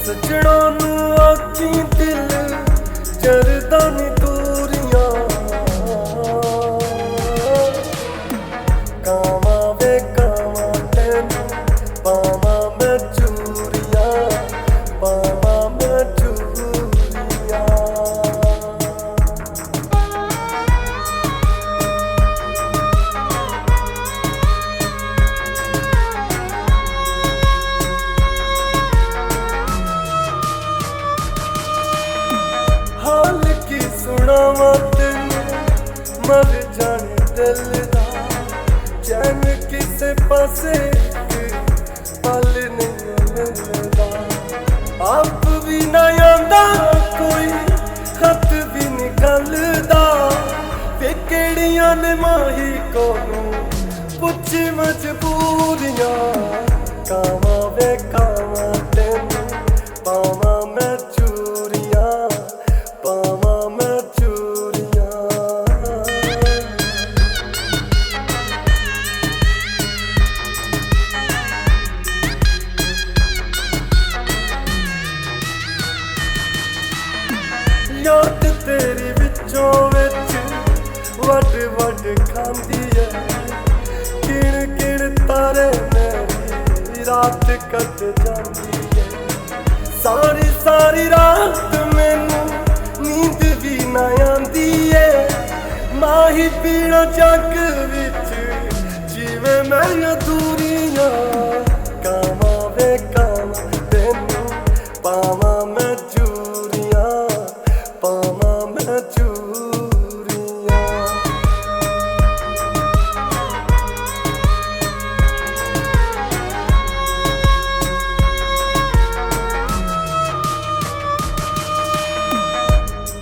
सजणों नू आखी दिल चरदा नी दूरियां कावां वे कावां तैनू पावां मैं चूरियां पावां मैं चूरियां। हाल की सुनावा तेनू मर जाने दिल दा चैन किसे पासे पल नहीं मिलदा। आप भी ना आंदा कोई खत भी निकलदा ते केड़ियां ने माही कोनू पुछ मजबूरियां। कावां वे कावां तेनू पावां मैं चूरियां पावां मैं चूरियां। याद तेरी विचों विच वड वड खांदी है किण किण तारे मेरी रात कट जांदी है। सारी सारी रात मैनू नींद भी ना आंदी है माही पीड़ा जग विच जीवे मैं अधूरियां। कावां वे कावां तेनू पावां मैं चूरियां पावां मैं चूरियां।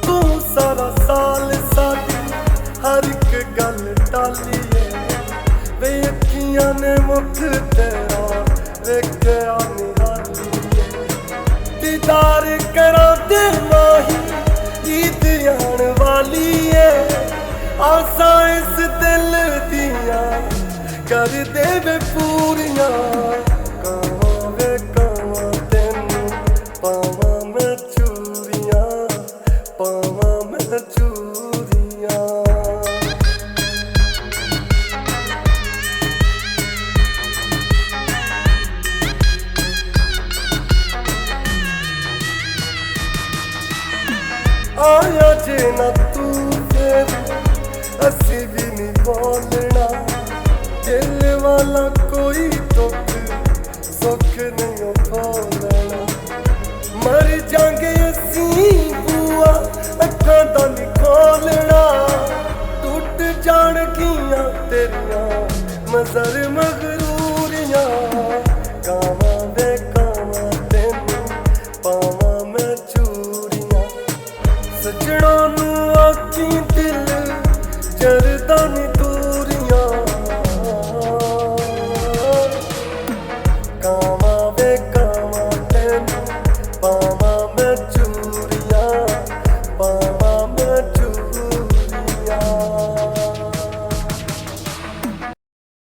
तू सारा साल साडी हर एक गल टाली है वे अखियां ने मुख तेरा वेख्या निहाली है। दीदार करा दे माही ईद आन वाली है आसा इस दिल दियां कर दे वे पूरियां। कावां वे कावां तेनू पावां मैं चूरियां पावां मैं चूरियां। आया जे ना तू फिर असी भी नहीं बोलना दिल वाला कोई दुख सुख नहीं खोलना। मर जांगे असी बुआ अखां दा नहीं खोलना टूट जाणगियां तेरियां मज़र मगरूरियां। कावां वे कावां तेनू पावां मैं चूरियां सजणों नू आखी दिल चरदा नी दूरियां।